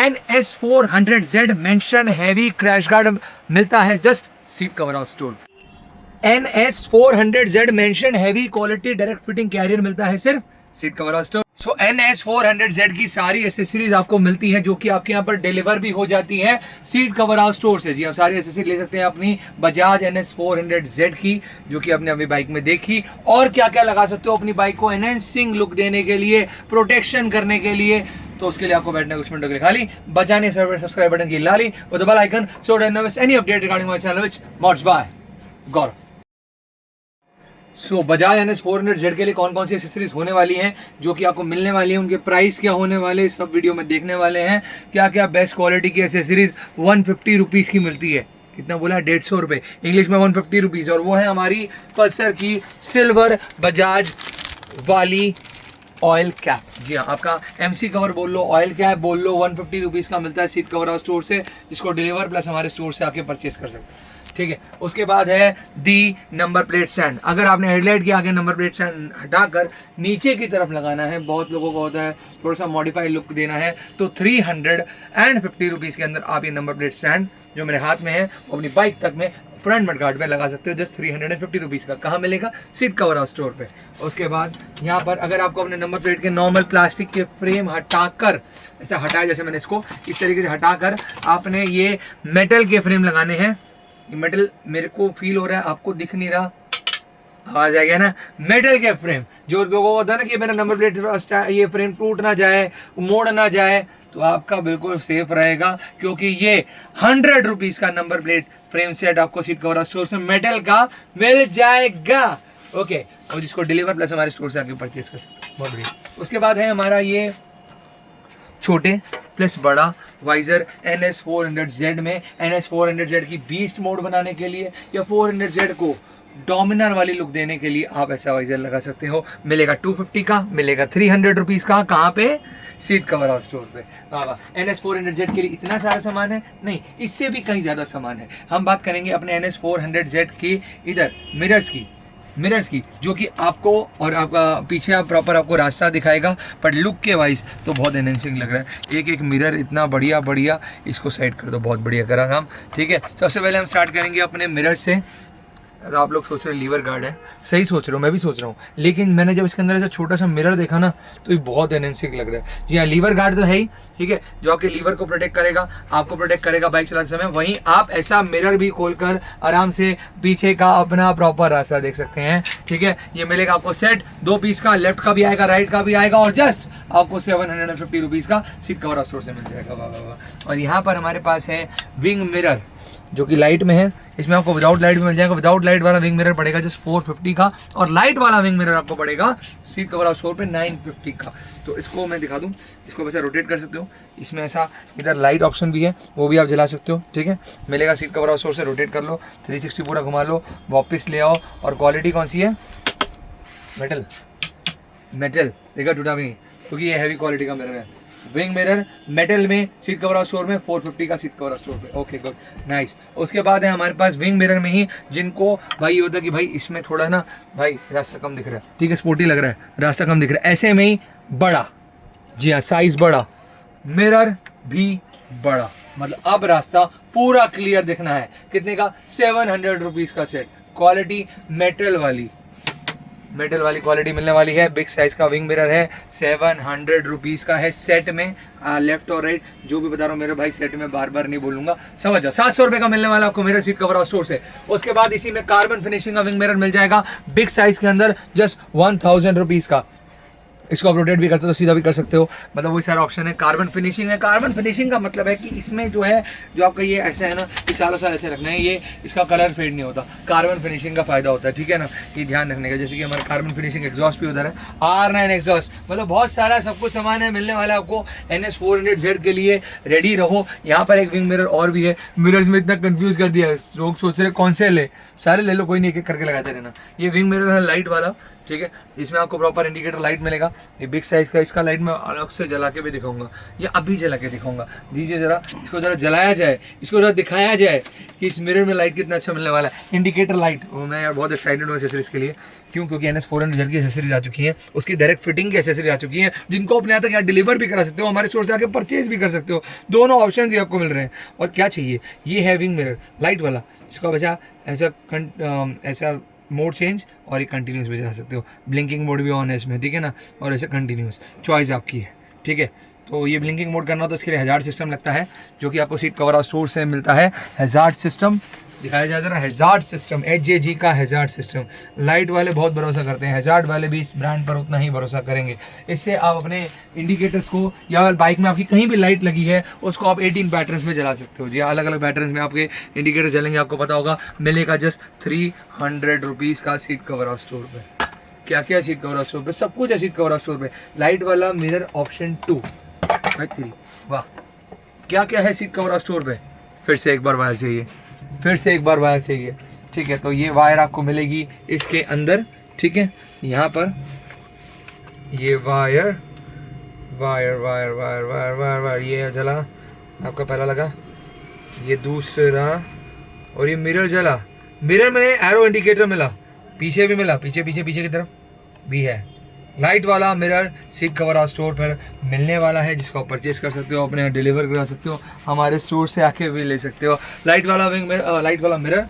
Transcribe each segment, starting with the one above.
NS400Z mention heavy crash guard मिलता है just seat cover house store. NS400Z mention heavy quality direct fitting carrier मिलता है सिर्फ seat cover house store. So NS400Z की सारी accessories आपको मिलती है जो कि आपके यहाँ पर डिलीवर भी हो जाती है सीट कवर हाउस स्टोर से। जी आप सारी एसेसरी ले सकते हैं अपनी बजाज NS400Z की, जो कि आपने अपनी बाइक में देखी। और क्या क्या लगा सकते हो अपनी बाइक को एनहेंसिंग लुक देने के लिए, प्रोटेक्शन करने के लिए, तो उसके लिए आपको बैठने कुछ मिनटों के लिए खाली बजाने सब्सक्राइब बटन की लाली और the bell icon so don't miss any update regarding my channel which mods by Gaurav. So Bajaj NS400Z के लिए कौन कौन सी एसेसरीज होने वाली हैं जो कि आपको मिलने वाली हैं, उनके प्राइस क्या होने वाले, सब वीडियो में देखने वाले हैं। क्या क्या बेस्ट क्वालिटी की एसेसरीज 150 रुपीज़ की मिलती है, कितना बोला 150 रुपये, इंग्लिश में 150 रुपीज़। और वो है हमारी पल्सर की सिल्वर बजाज वाली ऑयल कैप। जी हाँ, आपका MC कवर बोल लो, ऑयल कैप बोल लो, 150 रुपीज़ का मिलता है सीट कवर हाउस स्टोर से, जिसको डिलीवर प्लस हमारे स्टोर से आके परचेस कर सकते हैं। ठीक है, उसके बाद है दी नंबर प्लेट स्टैंड। अगर आपने हेडलाइट के आगे नंबर प्लेट स्टैंड हटाकर नीचे की तरफ लगाना है, बहुत लोगों को होता है थोड़ा सा मॉडिफाइड लुक देना है, तो 350 रुपीज़ के अंदर आप ये नंबर प्लेट स्टैंड जो मेरे हाथ में है वो अपनी बाइक तक में फ्रंट मड गार्ड में लगा सकते हो जस्ट 350 रुपीज़ का। कहाँ मिलेगा? सीट कवर हाउस स्टोर पे। उसके बाद यहाँ पर अगर आपको अपने नंबर प्लेट के नॉर्मल प्लास्टिक के फ्रेम हटाकर, ऐसा हटाया जैसे मैंने इसको इस तरीके से हटाकर आपने ये मेटल के फ्रेम लगाने हैं। ये मेटल मेरे को फील हो रहा है, आपको दिख नहीं रहा, आवाज आ गया ना, मेटल के फ्रेम। जो लोगों को होता है ना कि मेरा नंबर प्लेट ये फ्रेम टूट ना जाए, मोड़ ना जाए, तो आपका बिल्कुल सेफ रहेगा, क्योंकि ये 100 रुपीज़ का नंबर प्लेट फ्रेम सेट आपको सीट कवर स्टोर से मेटल का मिल जाएगा। ओके, और जिसको डिलीवर प्लस हमारे स्टोर से आके परचेज कर सकते हैं। बहुत बढ़िया। उसके बाद है हमारा ये छोटे प्लस बड़ा वाइजर NS400Z में। NS400Z की बीस्ट मोड बनाने के लिए या 400Z को डोमिनर वाली लुक देने के लिए आप ऐसा वाइजर लगा सकते हो। मिलेगा 250 का, मिलेगा 300 रुपीज़ का। कहाँ पे? सीट कवर हाउस स्टोर पे। NS400Z के लिए इतना सारा सामान है नहीं, इससे भी कहीं ज़्यादा सामान है। हम बात करेंगे अपने NS400Z की इधर मिरर्स की जो कि आपको और आपका पीछे आप प्रॉपर आपको रास्ता दिखाएगा, पर लुक के वाइज तो बहुत एनहेंसिंग लग रहा है। एक एक मिरर इतना बढ़िया, इसको साइड कर दो, बहुत बढ़िया करा काम। ठीक है, सबसे पहले हम स्टार्ट करेंगे अपने मिरर से। और आप लोग सोच रहे लीवर गार्ड है, सही सोच रहे हो, मैं भी सोच रहा हूँ, लेकिन मैंने जब इसके अंदर ऐसा छोटा सा मिरर देखा ना तो ये बहुत एनहेंसिंग लग रहा है। जी हाँ, लीवर गार्ड तो है ही, ठीक है, जो आपके लीवर को प्रोटेक्ट करेगा, आपको प्रोटेक्ट करेगा बाइक चलाते समय। वहीं आप ऐसा मिरर भी खोलकर आराम से पीछे का अपना प्रॉपर रास्ता देख सकते हैं। ठीक है, ये मिलेगा आपको सेट 2 पीस का, लेफ्ट का भी आएगा, राइट का भी आएगा, और जस्ट आपको 750 रुपीज़ का सीट कवर स्टोर से मिल जाएगा। वाह वाह वाह। और यहाँ पर हमारे पास है विंग मिरर जो कि लाइट में है, इसमें आपको विदाउट लाइट भी मिल जाएगा। विदाउट लाइट वाला विंग मिरर पड़ेगा जस्ट 450 का, और लाइट वाला विंग मिरर आपको पड़ेगा सीट कवर हाउस स्टोर पे 950 का। तो इसको मैं दिखा दूं, इसको वैसे रोटेट कर सकते हो, इसमें ऐसा इधर लाइट ऑप्शन भी है, वो भी आप जला सकते हो। ठीक है, मिलेगा सीट कवर हाउस स्टोर से। रोटेट कर लो, 360 पूरा घुमा लो, वापस ले आओ। और क्वालिटी कौन सी है? मेटल देखा, टूटा भी नहीं, क्योंकि ये हैवी क्वालिटी का मिरर है। विंग मिरर मेटल में सीट कवर हाउस स्टोर में 450 का सीट कवर हाउस स्टोर पे। Okay good, nice. उसके बाद है हमारे पास विंग मिरर में ही, जिनको भाई ये होता है कि भाई इसमें थोड़ा ना भाई रास्ता कम दिख रहा है, ठीक है, स्पोर्टी लग रहा है, रास्ता कम दिख रहा है, ऐसे में ही बड़ा, जी हाँ, साइज बड़ा, मिरर भी बड़ा, मतलब अब रास्ता पूरा क्लियर दिखना है। कितने का? 700 रुपीज़ का सेट। क्वालिटी मेटल वाली क्वालिटी मिलने वाली है। बिग साइज का विंग मिरर है, 700 रुपीज़ का है सेट में। लेफ्ट और राइट जो भी बता रहा हूँ मेरे भाई, सेट में बार बार नहीं बोलूंगा, समझ जाओ। 700 रुपये का मिलने वाला आपको mirror seat cover house store से। उसके बाद इसी में कार्बन फिनिशिंग का विंग मिरर मिल जाएगा बिग साइज के अंदर, जस्ट 1000 रुपीज़ का। इसको आप रोटेट भी करते हो तो सीधा भी कर सकते हो, मतलब वही सारा ऑप्शन है। कार्बन फिनिशिंग है। कार्बन फिनिशिंग का मतलब है कि इसमें जो है, जो आपका ये ऐसा है ना, कि सालों साल ऐसे रखना है, ये इसका कलर फेड नहीं होता। कार्बन फिनिशिंग का फायदा होता है, ठीक है ना, ये ध्यान रखने का। जैसे कि हमारा कार्बन फिनिशिंग एग्जॉस्ट भी उधर है, R9 एग्जॉस्ट, मतलब बहुत सारा सब कुछ सामान है मिलने वाला है आपको NS400Z के लिए। रेडी रहो। यहाँ पर एक विंग मिरर और भी है। मिरर्स में इतना कंफ्यूज कर दिया है, लोग सोच रहे कौन से ले, सारे ले लो, कोई नहीं, एक एक करके लगाते रहना। ये विंग मिरर है लाइट वाला, ठीक है, इसमें आपको प्रॉपर इंडिकेटर लाइट मिलेगा। ये बिग साइज का, इसका लाइट मैं अलग से जला के भी दिखाऊंगा, या अभी जला के दिखाऊंगा। दीजिए जरा, इसको जरा जलाया जाए, इसको जरा दिखाया जाए कि इस मिरर में लाइट कितना अच्छा मिलने वाला है। इंडिकेटर लाइट, मैं यार बहुत एक्साइटेड हूँ एसेसरीज के लिए, क्यों? क्योंकि NS400Z की एसेसरीज आ चुकी हैं, उसकी डायरेक्ट फिटिंग की एसेसरीज आ चुकी हैं, जिनको अपने यहाँ तक यहाँ डिलीवर भी करा सकते हो, हमारे स्टोर से आके परचेज भी कर सकते हो। दोनों ऑप्शन ही आपको मिल रहे हैं। और क्या चाहिए, ये है विंग मिरर लाइट वाला, जिसको आप ऐसा मोड चेंज और ये कंटिन्यूस भी चला सकते हो। ब्लिंकिंग मोड भी ऑन है इसमें, ठीक है ना, और ऐसे कंटिन्यूस, चॉइस आपकी है, ठीक है। तो ये ब्लिंकिंग मोड करना हो तो इसके लिए हैजार्ड सिस्टम लगता है, जो कि आपको सीट कवर स्टोर से मिलता है। हैजार्ड सिस्टम दिखाया जाए जरा, हैजार्ड सिस्टम, HJG का हैजार्ड सिस्टम। लाइट वाले बहुत भरोसा करते हैं, हैजार्ड वाले भी इस ब्रांड पर उतना ही भरोसा करेंगे। इससे आप अपने इंडिकेटर्स को, या बाइक में आपकी कहीं भी लाइट लगी है उसको आप 18 पैटर्न्स में जला सकते हो। जी, अलग अलग पैटर्न्स में आपके इंडिकेटर जलेंगे, आपको पता होगा। मिलेगा जस्ट 300 रुपीज़ का सीट कवर हाउस स्टोर पर। क्या क्या सीट कवर हाउस स्टोर पर, सब कुछ है सीट कवर हाउस स्टोर पर। लाइट वाला मिरर ऑप्शन 2, वाह, क्या क्या है सीट कवर हाउस स्टोर पे। फिर से एक बार वायर चाहिए, फिर से एक बार वायर चाहिए, ठीक है। तो ये वायर आपको मिलेगी इसके अंदर, ठीक है। यहाँ पर ये wire wire wire wire wire wire wire, ये जला, आपका पहला लगा, ये दूसरा, और ये मिरर जला। मिरर में एरो इंडिकेटर मिला, पीछे भी मिला, पीछे पीछे पीछे की तरफ भी है। लाइट वाला mirror seat cover house store पर मिलने वाला है, जिसको आप परचेज कर सकते हो, अपने डिलीवर करा सकते हो, हमारे स्टोर से आके भी ले सकते हो। लाइट वाला लाइट वाला मिरर,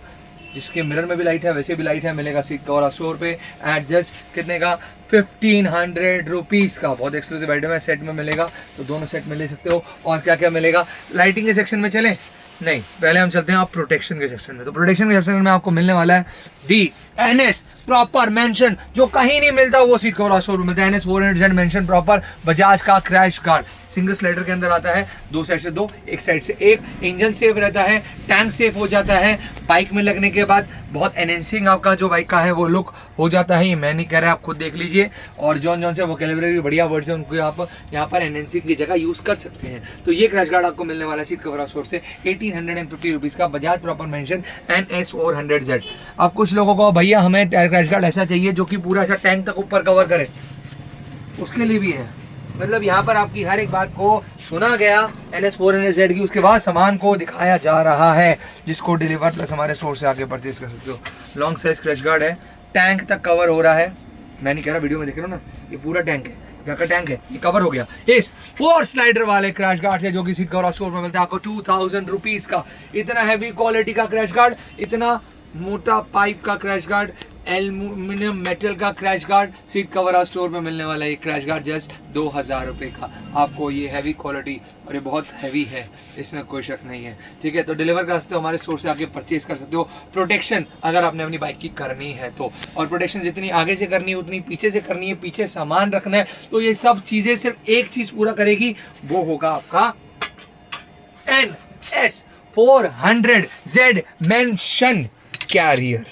जिसके मिरर में भी लाइट है वैसे भी लाइट है, मिलेगा सीट कवर हाउस स्टोर पे एट जस्ट कितने का, 1500 रुपीज़ का। बहुत एक्सक्लूसिव आइटम है, सेट में मिलेगा, तो दोनों सेट में ले सकते हो। और क्या क्या मिलेगा, लाइटिंग के सेक्शन में चलें? नहीं, पहले हम चलते हैं आप प्रोटेक्शन के सेक्शन में। तो प्रोटेक्शन के सेक्शन में आपको मिलने वाला है दी NS प्रॉपर मेंशन, जो कहीं नहीं मिलता वो सीट कवर हाउस स्टोर में मिलता है। NS400Z मेंशन प्रॉपर, बजाज का क्रैश गार्ड, सिंगल स्लाइडर के अंदर आता है, दो साइड से दो, एक साइड से एक। इंजन सेफ रहता है, टैंक सेफ हो जाता है। बाइक में लगने के बाद बहुत एनहेंसिंग आपका जो बाइक का है वो लुक हो जाता है। ये मैं नहीं कह रहा, आप खुद देख लीजिए। और जॉन से वोकैब्युलरी बढ़िया वर्ड्स हैं, उनको आप यहाँ पर एनहेंसिंग की जगह यूज़ कर सकते हैं। तो ये क्रैश गार्ड आपको मिलने वाला है सीट कवर हाउस स्टोर से 1850 रुपीज़ का, बजाज प्रॉपर मेंशन NS400Z। अब कुछ लोगों को भैया हमें क्रैश गार्ड ऐसा चाहिए जो कि पूरा ऐसा टैंक तक ऊपर कवर करे, उसके लिए भी है। मतलब यहाँ पर आपकी हर एक बात को सुना गया NS400Z की, उसके बाद सामान को दिखाया जा रहा है, जिसको डिलीवर प्लस हमारे स्टोर से आके परचेज कर सकते हो। लॉन्ग साइज क्रैश गार्ड है, टैंक तक कवर हो रहा है। मैं नहीं कह रहा, वीडियो में देख रहे हो ना, ये पूरा टैंक है, यहाँ का टैंक है, ये कवर हो गया इस 4 स्लाइडर वाले क्रैश गार्ड से, जो कि सीट कवर स्टोर में मिलता है आपको 2000 रुपीज़ का। इतना हैवी क्वालिटी का क्रैश गार्ड, इतना मोटा पाइप का क्रैश गार्ड, एल्यूमिनियम मेटल का crash guard seat cover house store में मिलने वाला है। ये क्रैश गार्ड जस्ट 2000 रुपये का आपको। ये हैवी क्वालिटी और ये बहुत हैवी है, इसमें कोई शक नहीं है, ठीक है। तो डिलीवर कर सकते हो, हमारे स्टोर से आके परचेज कर सकते हो। प्रोटेक्शन अगर आपने अपनी बाइक की करनी है तो, और प्रोटेक्शन जितनी आगे से करनी है उतनी पीछे से करनी है, पीछे सामान रखना है, तो ये सब चीज़ें सिर्फ एक चीज़ पूरा करेगी, वो होगा आपका NS400Z मेंशन कैरियर।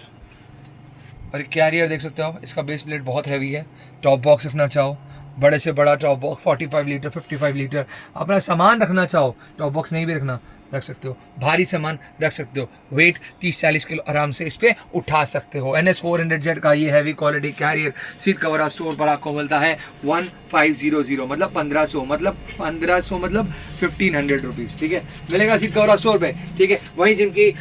और कैरियर देख सकते हो आप, इसका बेस प्लेट बहुत हैवी है। टॉप बॉक्स रखना चाहो, बड़े से बड़ा टॉप बॉक्स 45 लीटर 55 लीटर, अपना सामान रखना चाहो, टॉप बॉक्स नहीं भी रखना, रख सकते हो। भारी सामान रख सकते हो, वेट 30-40 किलो आराम से इस पर उठा सकते हो। NS400Z का ये heavy quality carrier seat cover store पर आपको मिलता है 1500, मतलब 1500, मतलब 1500 रुपीज़, ठीक है, मिलेगा सीट कवर स्टोर पे, ठीक है। वहीं जिनकी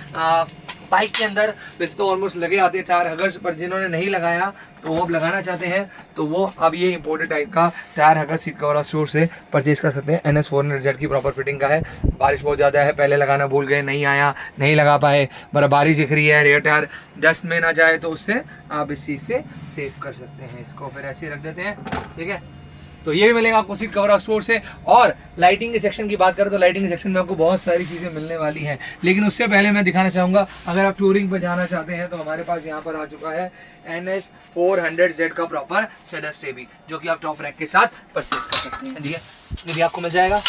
बाइक के अंदर वैसे तो ऑलमोस्ट लगे आते हैं टायर हगर्स, पर जिन्होंने नहीं लगाया तो वो अब लगाना चाहते हैं, तो वो अब ये इंपोर्टेड टाइप का टायर हगर सीट कवर स्टोर से परचेज कर सकते हैं। NS400Z की प्रॉपर फिटिंग का है। बारिश बहुत ज़्यादा है, पहले लगाना भूल गए, नहीं आया, नहीं लगा पाए, बर्फबारी दिख रही है, रेयर टायर डस्ट में ना जाए, तो उससे आप इस चीज़ से सेव कर सकते हैं। इसको फिर ऐसे ही रख देते हैं, ठीक है। तो ये भी मिलेगा आपको सीट कवर स्टोर से। और लाइटिंग के सेक्शन की बात करें तो लाइटिंग के सेक्शन में आपको बहुत सारी चीज़ें मिलने वाली हैं, लेकिन उससे पहले मैं दिखाना चाहूँगा, अगर आप टूरिंग पर जाना चाहते हैं तो हमारे पास यहाँ पर आ चुका है NS400Z का प्रॉपर शेडर स्टे, जो कि आप टॉप रैक के साथ परचेज कर सकते हैं। ठीक है, ये भी आपको मिल जाएगा,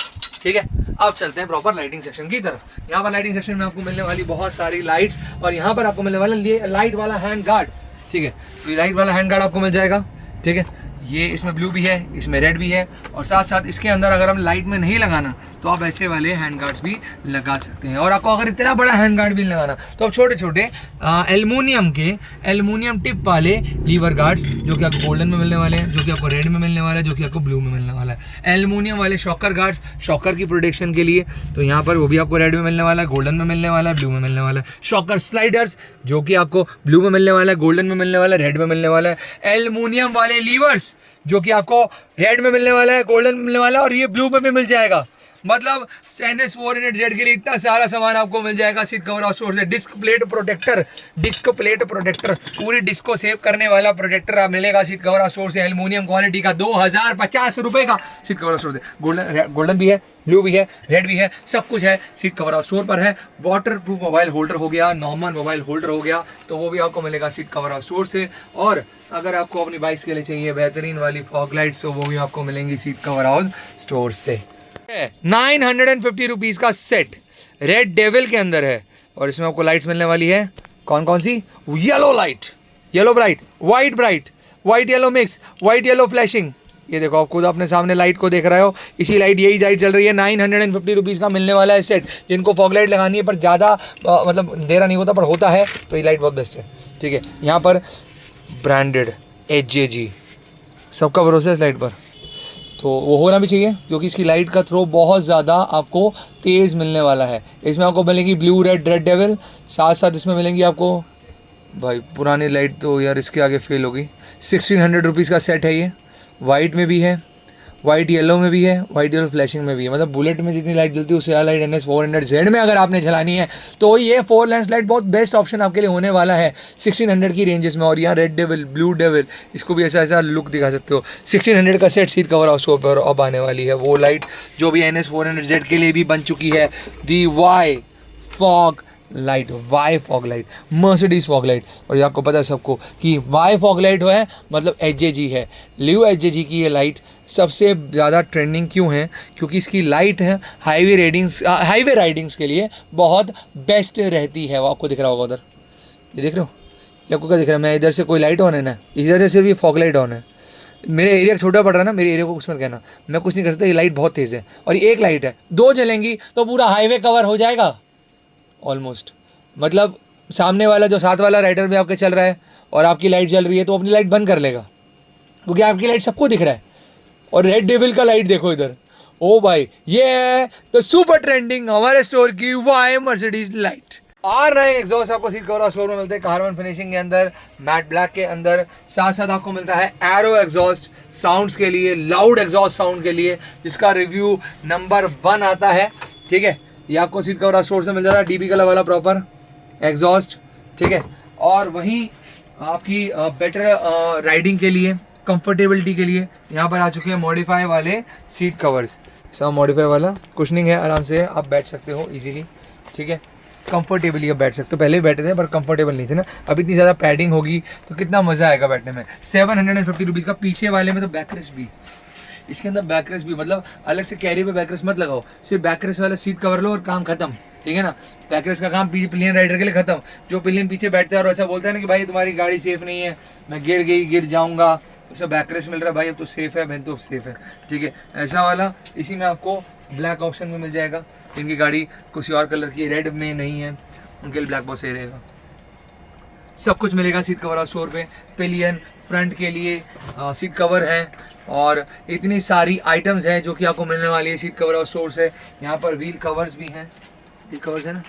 ठीक है। अब चलते हैं प्रॉपर लाइटिंग सेक्शन की तरफ। यहाँ पर लाइटिंग सेक्शन में आपको मिलने वाली बहुत सारी लाइट्स, और यहाँ पर आपको मिलने वाला लाइट वाला हैंड गार्ड, ठीक है। तो ये लाइट वाला हैंड गार्ड आपको मिल जाएगा, ठीक है। ये इसमें ब्लू भी है, इसमें रेड भी है, और साथ साथ इसके अंदर अगर हम लाइट में नहीं लगाना तो आप ऐसे वाले हैंड गार्ड्स भी लगा सकते हैं। और आपको अगर इतना बड़ा हैंड गार्ड भी लगाना तो आप छोटे छोटे एल्युमिनियम टिप वाले लीवर गार्ड्स जो कि आपको गोल्डन में मिलने वाले हैं, जो कि आपको रेड में मिलने वाला है, जो कि आपको ब्लू में मिलने वाला है। एल्युमिनियम वाले शॉकर गार्ड्स शॉकर की प्रोटेक्शन के लिए, तो यहाँ पर वो भी आपको रेड में मिलने वाला है, गोल्डन में मिलने वाला है, ब्लू में मिलने वाला है। शॉकर स्लाइडर्स जो कि आपको ब्लू में मिलने वाला है, गोल्डन में मिलने वाला है, रेड में मिलने वाला है। एल्युमिनियम वाले लीवर्स जो कि आपको रेड में मिलने वाला है, गोल्डन में मिलने वाला है, और ये ब्लू में भी मिल जाएगा। मतलब NS 400Z के लिए इतना सारा सामान आपको मिल जाएगा सीट कवर हाउस स्टोर से। डिस्क प्लेट प्रोटेक्टर पूरी डिस्क को सेव करने वाला प्रोटेक्टर आप मिलेगा सीट कवर हाउस स्टोर से, एल्युमिनियम क्वालिटी का 2050 रुपए का सीट कवर हाउस स्टोर से। गोल्डन भी है, ब्लू भी है, रेड भी है, सब कुछ है सीट कवर हाउस स्टोर पर है। वाटर प्रूफ मोबाइल होल्डर हो गया, नॉर्मल मोबाइल होल्डर हो गया, तो वो भी आपको मिलेगा सीट कवर हाउस स्टोर से। और अगर आपको अपनी बाइक के लिए चाहिए बेहतरीन वाली फॉग लाइट्स, तो वो भी आपको मिलेंगी सीट कवर हाउस स्टोर से। 950 रुपीज़ का सेट रेड डेविल के अंदर है, और इसमें आपको लाइट्स मिलने वाली है। कौन कौन सी? Yellow light, yellow bright, white yellow mix, white yellow flashing. ये देखो, आप खुद अपने सामने लाइट को देख रहे हो, इसी यही लाइट चल रही है। 950 रुपीज़ का मिलने वाला है सेट। जिनको फॉग लाइट लगानी है पर ज़्यादा मतलब अंधेरा नहीं होता पर होता है, तो ये लाइट बहुत बेस्ट है। ठीक है, यहाँ पर ब्रांडेड HJG सबका भरोसा है इस लाइट पर, तो वो होना भी चाहिए क्योंकि इसकी लाइट का थ्रो बहुत ज़्यादा आपको तेज़ मिलने वाला है। इसमें आपको मिलेंगी ब्लू रेड डेविल, साथ साथ इसमें मिलेंगी आपको, भाई पुरानी लाइट तो यार इसके आगे फेल होगी, 1600 रुपीज़ का सेट है ये। वाइट में भी है, वाइट येलो में भी है, वाइट येलो फ्लैशिंग में भी है। मतलब बुलेट में जितनी लाइट जलती है उससे लाइट NS 400Z में अगर आपने जलानी है तो ये 4 लेंस लाइट बहुत बेस्ट ऑप्शन आपके लिए होने वाला है 1600 की रेंजेस में। और यहाँ रेड डेविल, ब्लू डेविल, इसको भी ऐसा लुक दिखा सकते हो। 1600 का सेट सीट कवर हाउस पर अब आने वाली है वो लाइट जो भी NS 400Z के लिए भी बन चुकी है, the Y fog light, Mercedes fog light. और ये आपको पता है सबको कि वाई फॉग लाइट है मतलब HJG है। लियो HJG की ये लाइट सबसे ज़्यादा ट्रेंडिंग क्यों है? क्योंकि इसकी लाइट है हाईवे राइडिंग्स के लिए बहुत बेस्ट रहती है। वो आपको दिख रहा होगा उधर, ये देख रहे हो, ये आपको क्या दिख रहा है? मैं इधर से कोई लाइट ऑन है ना, इधर से सिर्फ ये फॉग लाइट ऑन है। मेरे एरिया छोटा पड़ रहा है ना, मेरे एरिया को कुछ मत कहना, मैं कुछ नहीं कर सकता। ये लाइट बहुत तेज़ है और ये एक लाइट है, 2 जलेंगी तो पूरा हाईवे कवर हो जाएगा ऑलमोस्ट। मतलब सामने वाला जो साथ वाला राइडर भी आपके चल रहा है और आपकी लाइट जल रही है तो अपनी लाइट बंद कर लेगा क्योंकि आपकी लाइट सबको दिख रहा है। और रेड डेविल का लाइट देखो इधर, ओ भाई, ये है तो सुपर ट्रेंडिंग हमारे स्टोर की Y Mercedes light. R9 exhaust आपको सीट कवर स्टोर में मिलते हैं, कार्बन फिनिशिंग के अंदर, मैट ब्लैक के अंदर। साथ साथ आपको मिलता है एरो एग्जॉस्ट साउंड्स के लिए, लाउड एग्जॉस्ट साउंड के लिए, जिसका रिव्यू नंबर 1 आता है। ठीक है, ये आपको सीट कवर स्टोर से मिल जाता है, DB कलर वाला प्रॉपर एग्जॉस्ट। ठीक है, और वहीं आपकी बेटर राइडिंग के लिए, कंफर्टेबिलिटी के लिए यहाँ पर आ चुके हैं मॉडिफाई वाले सीट कवर्स। सब मॉडिफाई वाला कुशनिंग है, आराम से आप बैठ सकते हो इजीली। ठीक है, कंफर्टेबली आप बैठ सकते हो। पहले भी बैठे थे पर कंफर्टेबल नहीं थे ना, अब इतनी ज़्यादा पैडिंग होगी तो कितना मज़ा आएगा बैठने में। 750 रुपीज़ का। पीछे वाले में तो बैकरेस्ट भी, इसके अंदर बैकरेस्ट भी, मतलब अलग से कैरी पे बैकरेस्ट मत लगाओ, सिर्फ बैकरेस्ट वाला सीट कवर लो और काम खत्म। ठीक है ना, बैकरेस्ट का काम पिलियन राइडर के लिए खत्म। जो पिलियन पीछे बैठता है और ऐसा बोलता है ना कि भाई तुम्हारी गाड़ी सेफ नहीं है, मैं गिर जाऊंगा, उसे बैकरेस्ट मिल रहा है, भाई अब तो सेफ है, मैं तो सेफ है। ठीक है, ऐसा वाला इसी में आपको ब्लैक ऑप्शन में मिल जाएगा। जिनकी गाड़ी किसी और कलर की रेड में नहीं है उनके लिए ब्लैक बहुत सही रहेगा। सब कुछ मिलेगा सीट कवर स्टोर पे। पिलियन फ्रंट के लिए सीट कवर है और इतनी सारी आइटम्स हैं जो कि आपको मिलने वाली है सीट कवर स्टोर से। यहाँ पर व्हील कवर्स भी हैं, व्हील कवर्स है ना,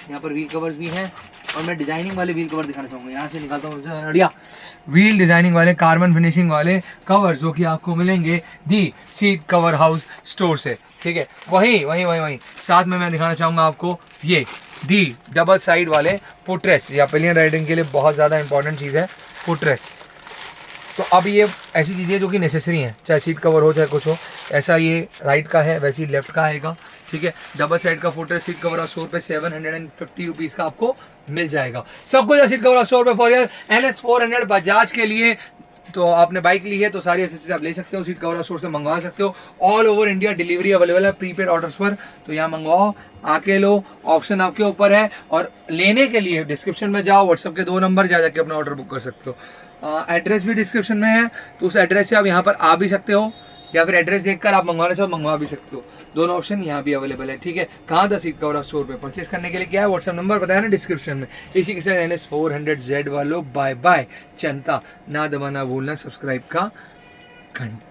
यहाँ पर व्हील कवर्स भी हैं। और मैं डिजाइनिंग वाले व्हील कवर दिखाना चाहूँगा, यहाँ से निकालता हूँ बढ़िया व्हील डिजाइनिंग वाले कार्बन फिनिशिंग वाले कवर जो कि आपको मिलेंगे दी सीट कवर हाउस स्टोर से। ठीक है, वहीं साथ में मैं दिखाना चाहूँगा आपको ये दी डबल साइड वाले फुटरेस्ट, या पिलियन राइडिंग के लिए बहुत ज़्यादा इंपॉर्टेंट चीज़ है फुटरेस्ट। तो अब ये ऐसी चीज़ें जो कि नेसेसरी हैं, चाहे सीट कवर हो चाहे कुछ हो। ऐसा ये राइट का है, वैसे ही लेफ्ट का आएगा। ठीक है, डबल साइड का फुटरेस्ट सीट कवर स्टोर पे 750 रुपीज़ का आपको मिल जाएगा। सब कुछ सीट कवर स्टोर पे फॉर NS 400 बजाज के लिए। तो आपने बाइक ली है तो सारी एसेसरीज आप ले सकते हो, सीट कवर स्टोर से मंगवा सकते हो। All over India delivery available है प्रीपेड ऑर्डर्स पर, तो यहाँ मंगवाओ, आके लो, ऑप्शन आपके ऊपर है। और लेने के लिए डिस्क्रिप्शन में जाओ, व्हाट्सएप के 2 नंबर जा जाके अपना ऑर्डर बुक कर सकते हो। एड्रेस भी डिस्क्रिप्शन में है, तो उस एड्रेस से आप यहाँ पर आ भी सकते हो, या फिर एड्रेस देखकर आप मंगवाना चाहो मंगवा भी सकते हो। दोनों ऑप्शन यहाँ भी अवेलेबल है, ठीक है। कहाँ द सीट कवर स्टोर पे परचेस करने के लिए क्या है, व्हाट्सएप नंबर बताया ना डिस्क्रिप्शन में। इसी के साथ NS400Z वालों बाय बाय। चंता ना दबाना भूलना सब्सक्राइब का घंटा।